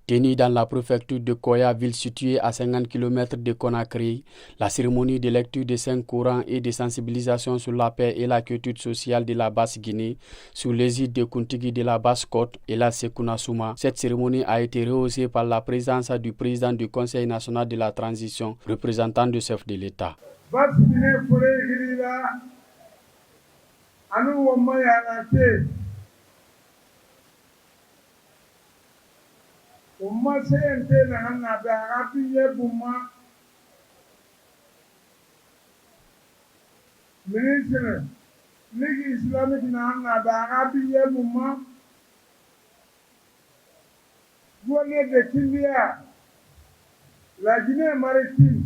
Tenue dans la préfecture de Koya, ville située à 50 km de Conakry, la cérémonie de lecture des 5 Corans et de sensibilisation sur la paix et la quiétude sociale de la Basse-Guinée, sous l'égide de Kuntigi de la Basse-Côte et la Sekuna Souma. Cette cérémonie a été rehaussée par la présence du président du Conseil national de la transition, représentant du chef de l'État. Umma sayente na hanna da rafiye bumma ministre Ligue islamique na hanna da rafiye bumma gouverneur de Kindia la Guinée maritime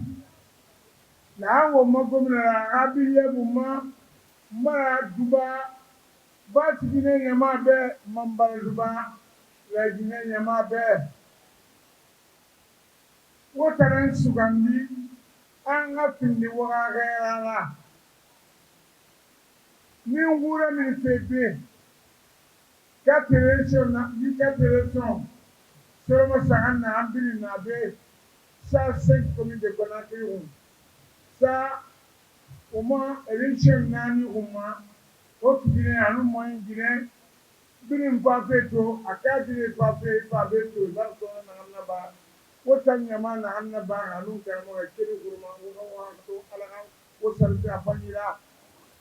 na hawo magomna rafiye bumma mara duba ba Guinée nyama be mambara duba la Guinée nyama be wotaran sugandi an ga findi wagagayara ni wura min febe quatre-élections seulement ça na ambili na be ça 5 communes de Conakry ça au moins élection nani uma autre Guinée anu moyen Guinée binin papeto akadire papeto barko na ba wotan nyama na annaba hanun karamo kiri kurma wa to alaga wo sarfi afanyira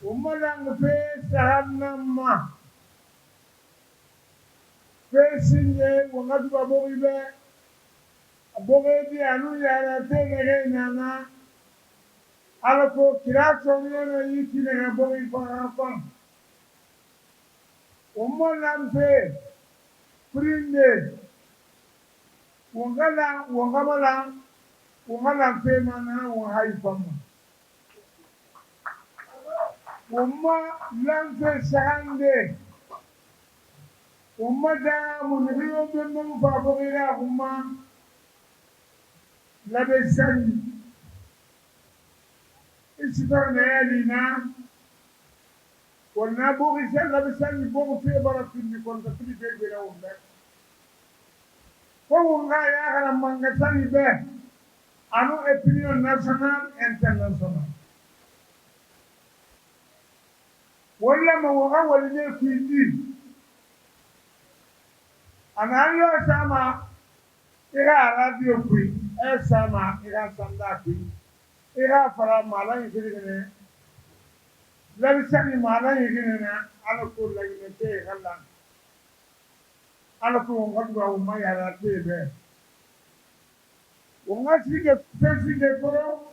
ummalang fe sahannama fe sinye wangadu babogibe abogebi anu yara tegere nana alako kiracho nyono yikine na bogi parafam ummalang fe prinde wangala fema na wahaifama umma lanfe sahande umma da munriyo bemem fabogira umma labe sani isitar na yalina wana bogi sel labe sani bogi fe barafini konta fili bebe na umma Konga ya kana mangasani be anu opinion national international wala mawaga walile kindi anayo sama ira radio kui sama ira sanda kui ira fara mala yigine labisani mala yigine na ala ko lagine te kala ala ko ngadwa umma yara tebe wongati ke pesi de koro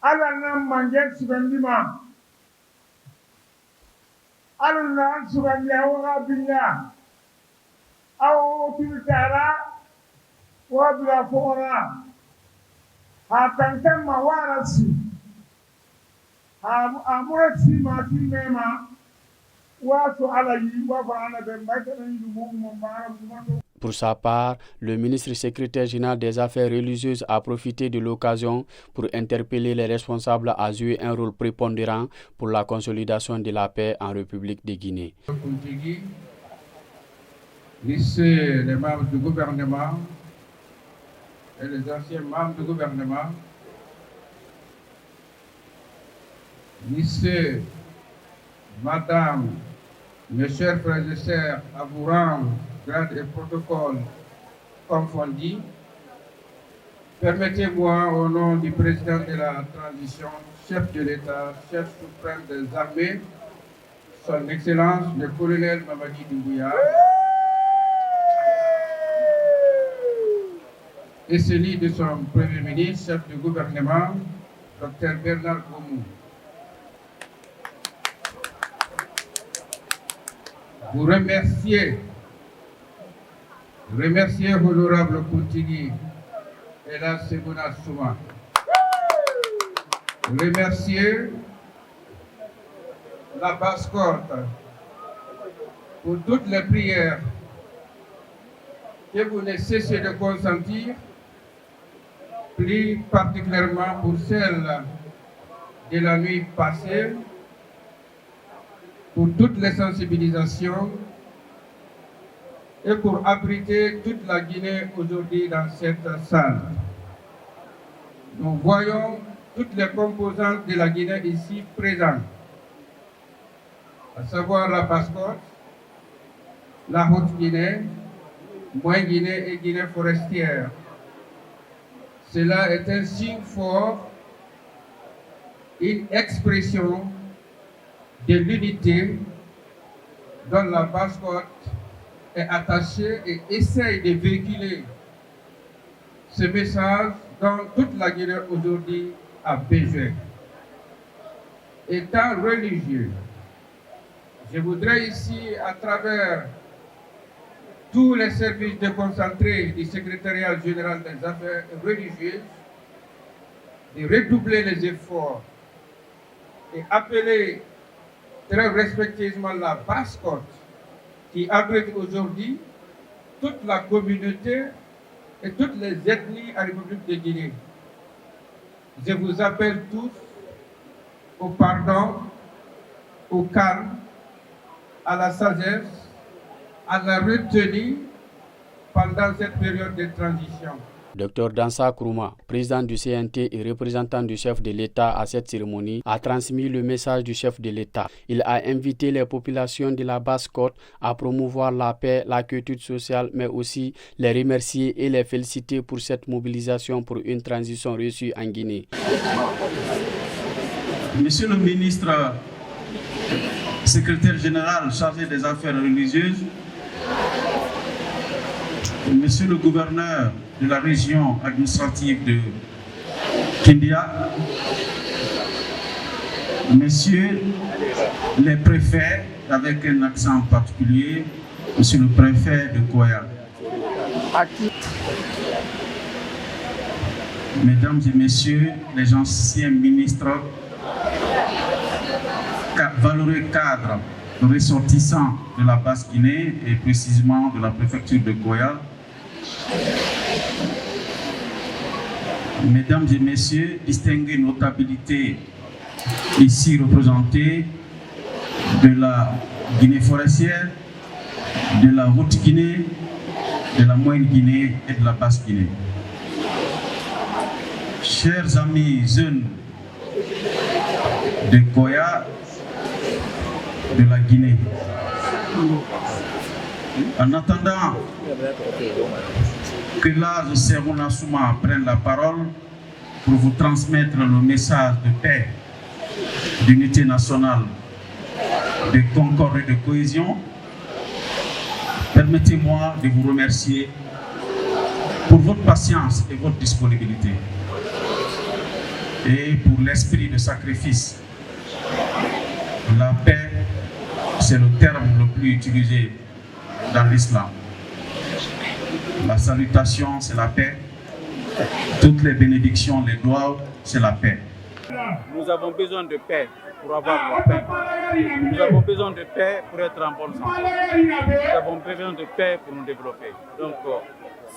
ala na manje sugandima ala na sugandi awa binya aw tiltara wa bila fora ha tantan mawarasi ha amurati ma timema Pour sa part, le ministre secrétaire général des Affaires religieuses a profité de l'occasion pour interpeller les responsables à jouer un rôle prépondérant pour la consolidation de la paix en République de Guinée. Les membres du gouvernement et les anciens membres du gouvernement, Madame, mes chers frères et sœurs, à vous rendre grade et protocole confondus, permettez-moi, au nom du président de la transition, chef de l'État, chef suprême des armées, son Excellence le colonel Mamadi Doumbouya, et celui de son Premier ministre, chef du gouvernement, Dr Bernard Goumou. Vous remercier honorable Kuntigi et la Sekuna Souma. Remercier la Basse-Côte pour toutes les prières que vous ne cessez de consentir, plus particulièrement pour celles de la nuit passée, pour toutes les sensibilisations et pour abriter toute la Guinée aujourd'hui dans cette salle. Nous voyons toutes les composantes de la Guinée ici présentes, à savoir la Basse-Côte, la Haute-Guinée, Moyenne-Guinée et Guinée forestière. Cela est un signe fort, une expression de l'unité dont la Basse-Côte est attachée et essaye de véhiculer ce message dont toute la Guinée aujourd'hui a besoin. Étant religieux, je voudrais ici, à travers tous les services déconcentrés du secrétariat général des affaires religieuses, de redoubler les efforts et appeler très respectueusement la Basse-Côte, qui abrite aujourd'hui toute la communauté et toutes les ethnies à la République de Guinée. Je vous appelle tous au pardon, au calme, à la sagesse, à la retenue pendant cette période de transition. Dr Dansa Kourouma, président du CNT et représentant du chef de l'État à cette cérémonie, a transmis le message du chef de l'État. Il a invité les populations de la Basse-Côte à promouvoir la paix, la quiétude sociale, mais aussi les remercier et les féliciter pour cette mobilisation pour une transition réussie en Guinée. Monsieur le ministre, secrétaire général chargé des affaires religieuses, Monsieur le gouverneur de la région administrative de Kindia, Messieurs les préfets, avec un accent particulier, Monsieur le préfet de Koya, Mesdames et Messieurs les anciens ministres, valeureux cadres ressortissants de la Basse-Guinée et précisément de la préfecture de Koya, Mesdames et Messieurs, distinguées notabilités ici représentées de la Guinée forestière, de la Haute-Guinée, de la Moyenne-Guinée et de la Basse-Guinée. Chers amis jeunes de Koya, de la Guinée, en attendant que l'âge Serouna Souma prenne la parole pour vous transmettre le message de paix, d'unité nationale, de concorde et de cohésion, permettez-moi de vous remercier pour votre patience et votre disponibilité et pour l'esprit de sacrifice. La paix, c'est le terme le plus utilisé dans l'islam. La salutation, c'est la paix. Toutes les bénédictions, les doigts, c'est la paix. Nous avons besoin de paix pour avoir la paix. Nous avons besoin de paix pour être en bonne santé. Nous avons besoin de paix pour nous développer. Donc,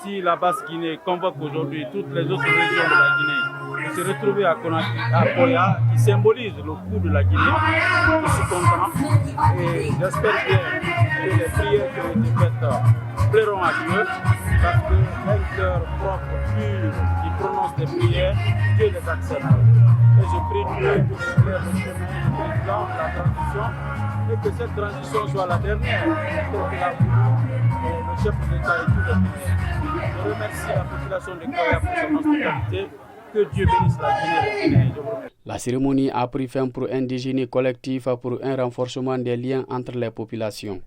si la Basse-Guinée convoque aujourd'hui toutes les autres régions de la Guinée de se retrouver à Koya, qui symbolise le coup de la Guinée, je suis content et j'espère bien que les prières qui ont été faites plairont à Dieu, parce qu'un cœur propre, pur, qui prononce des prières, Dieu les accepte. Et je prie Dieu pour éclairer le chemin du président de la transition et que cette transition soit la dernière, pour que la le chef de l'État et tout le monde. Je remercie la population de Koya pour son hospitalité. Que Dieu bénisse la Guinée. La cérémonie a pris fin pour un déjeuner collectif pour un renforcement des liens entre les populations.